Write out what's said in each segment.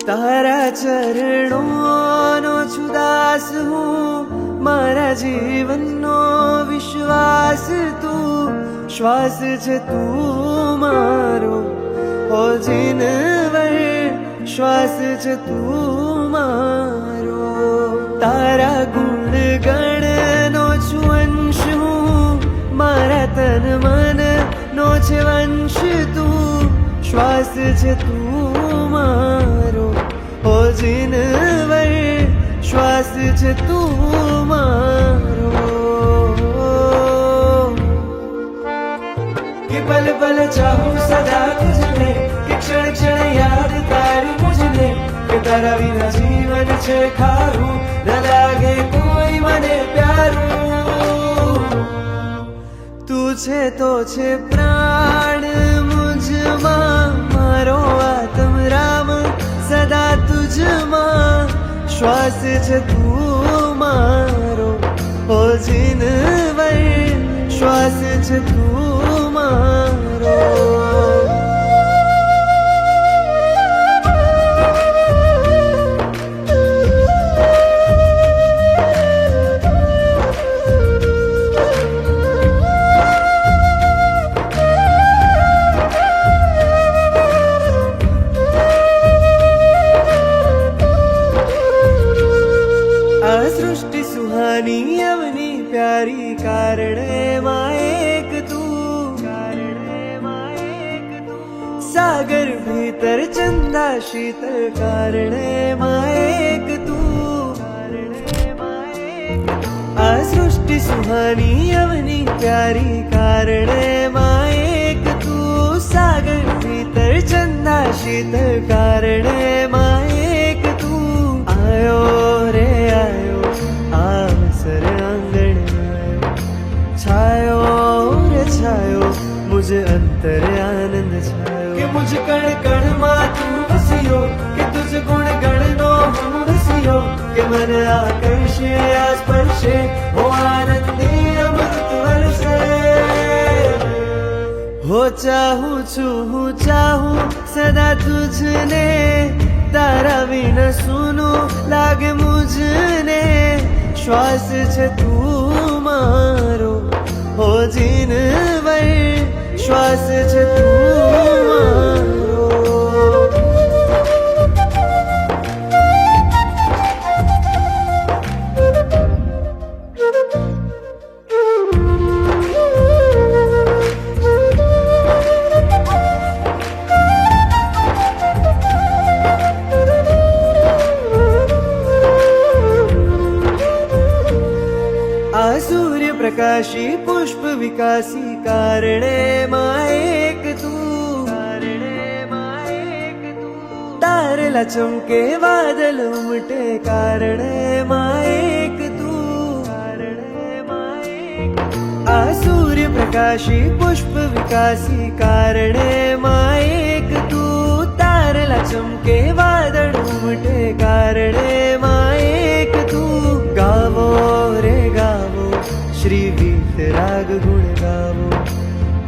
તારા ચરણોનો છું દાસ હું, મારા જીવનનો વિશ્વાસ તું, શ્વાસ છે તું મારો ઓ જીનવર, શ્વાસ છે તું મારો. તારા ગુણ ગણનો છું અંશ હું, મારા તન મન નો છે વંશ તું, શ્વાસ છે તું મારો ઓ જીનવર, શ્વાસ છે તું મારો. कि पल पल चाहूं सदा तुझने, कि क्षण क्षण याद तारी मुझने, कि तारा बिना जीवन छे खारू, न लागे कोई मने प्यारू. तू छे तो छे प्राण मुझમાં, મારો આત્મ રામ સદા તુજમાં, શ્વાસ છે તું મારો ઓ જીનવર, શ્વાસ છે તું મારો. આ સૃષ્ટિ સુહાની અવની પ્યારી, કારણે માં એક તું, કારણે માં એક તું. સાગર ભીતર ચંદા શીતળ, કારણે માં એક તું, કારણે માં એક તું. આ સૃષ્ટિ સુહાની અવની પ્યારી, કારણે માં એક તું. સાગર ભીતર ચંદા શીતળ, કારણે માં એક તું. આયો રે આયો आवसर आंगण आयो, छायो रे छायो मुझ अंतर आनंद छायो. कि मुझ कण कण मां तू बसियो, कि तुझ गुण गण नो हम रसियो, कि मन आकर्षे आस्पर्शे हो आनंदी अमृत वर्षे. हो चाहूं छू हूँ चाहूं सदा तुझने, तारा बिना सुनो लागे मुझने, श्वास છે તું મારો ઓ જીનવર, શ્વાસ છે તું મારો. सूर्य प्रकाशी पुष्प विकासी, कारणे માં એક તું, કારણે માં એક તું. તારલા ચમકે વાદળ ઉમટે, કારણે માં એક તું, કારણે માં એક તું. આ સૂર્ય પ્રકાશી પુષ્પ વિકાસી, કારણે માં એક તું. તારલા ચમકે વાદળ ઉમટે, કારણે માં એક તું. ગાવો રે ગાવો श्री वीतराग गुण गावो,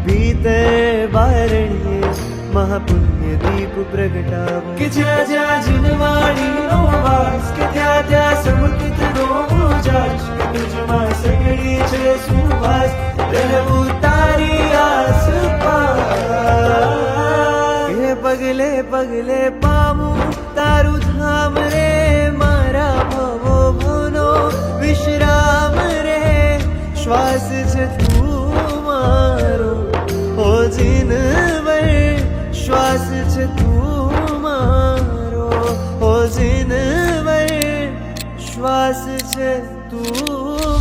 भीतर बारણીએ महापुण्य दीप प्रगटावो. कि ज्या ज्या जिनवाणी नो वास, कि त्या त्या समकित नो उजास, कि तुझમાં સગડી છે સુવાસ, રહેવું તારી આસપાસ. કે પગલે પગલે પામું તારું ધામ રે, મારા ભવો ભવનો વિશ્રામ રે, श्वास છે તું મારો ઓ જીનવર, શ્વાસ છે તું મારો ઓ જીનવર, શ્વાસ છે તું